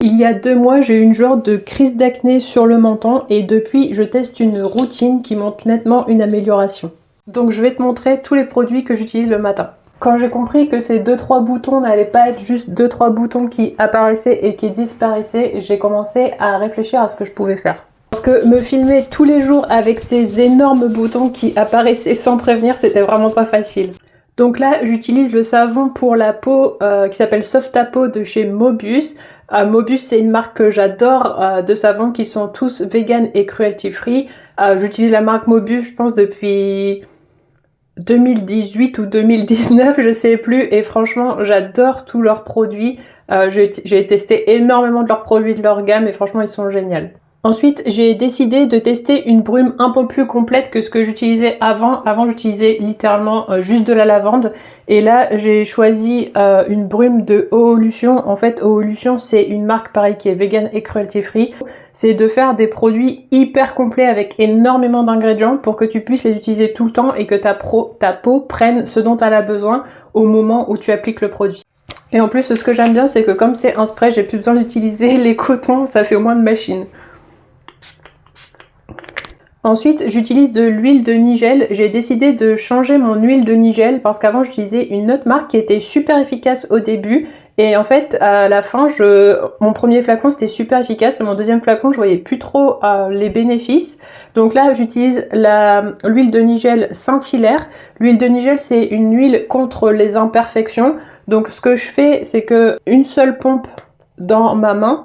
il y a 2 mois, j'ai eu une genre de crise d'acné sur le menton et depuis, je teste une routine qui montre nettement une amélioration. Donc je vais te montrer tous les produits que j'utilise le matin. Quand j'ai compris que ces 2-3 boutons n'allaient pas être juste 2-3 boutons qui apparaissaient et qui disparaissaient, j'ai commencé à réfléchir à ce que je pouvais faire. Parce que me filmer tous les jours avec ces énormes boutons qui apparaissaient sans prévenir, c'était vraiment pas facile. Donc là, j'utilise le savon pour la peau qui s'appelle Softapeau de chez Mobius. Mobius, c'est une marque que j'adore de savons qui sont tous vegan et cruelty free. J'utilise la marque Mobius, je pense, depuis 2018 ou 2019, je sais plus, et franchement, j'adore tous leurs produits. J'ai testé énormément de leurs produits de leur gamme et franchement, ils sont géniaux. Ensuite, j'ai décidé de tester une brume un peu plus complète que ce que j'utilisais avant. Avant, j'utilisais littéralement juste de la lavande. Et là, j'ai choisi une brume de Oolution. En fait, Oolution, c'est une marque pareil qui est vegan et cruelty free. C'est de faire des produits hyper complets avec énormément d'ingrédients pour que tu puisses les utiliser tout le temps et que ta peau prenne ce dont elle a besoin au moment où tu appliques le produit. Et en plus, ce que j'aime bien, c'est que comme c'est un spray, j'ai plus besoin d'utiliser les cotons, ça fait au moins de machine. Ensuite, j'utilise de l'huile de Nigel. J'ai décidé de changer mon huile de Nigel parce qu'avant j'utilisais une autre marque qui était super efficace au début et en fait à la fin mon premier flacon c'était super efficace et mon deuxième flacon je voyais plus trop les bénéfices. Donc là j'utilise l'huile de Nigel Saint-Hilaire. L'huile de Nigel c'est une huile contre les imperfections. Donc ce que je fais c'est que une seule pompe dans ma main.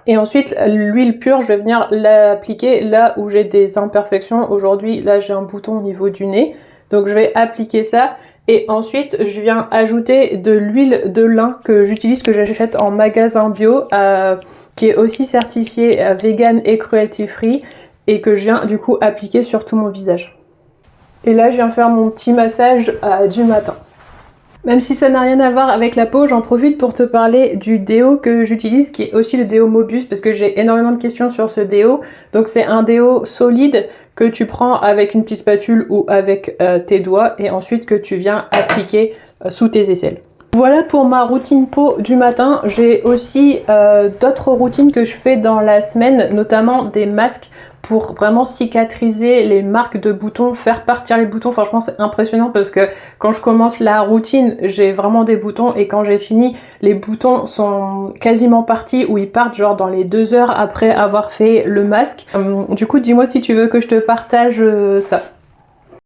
Et ensuite, l'huile pure, je vais venir l'appliquer là où j'ai des imperfections. Aujourd'hui, là, j'ai un bouton au niveau du nez. Donc, je vais appliquer ça. Et ensuite, je viens ajouter de l'huile de lin que j'utilise, que j'achète en magasin bio, qui est aussi certifié vegan et cruelty free. Et que je viens, du coup, appliquer sur tout mon visage. Et là, je viens faire mon petit massage du matin. Même si ça n'a rien à voir avec la peau, j'en profite pour te parler du déo que j'utilise, qui est aussi le déo Mobius, parce que j'ai énormément de questions sur ce déo. Donc c'est un déo solide que tu prends avec une petite spatule ou avec tes doigts, et ensuite que tu viens appliquer sous tes aisselles. Voilà pour ma routine peau du matin. J'ai aussi d'autres routines que je fais dans la semaine, notamment des masques pour vraiment cicatriser les marques de boutons, faire partir les boutons. Franchement, c'est impressionnant parce que quand je commence la routine, j'ai vraiment des boutons et quand j'ai fini, les boutons sont quasiment partis ou ils partent genre dans les 2 heures après avoir fait le masque. Du coup, dis-moi si tu veux que je te partage ça.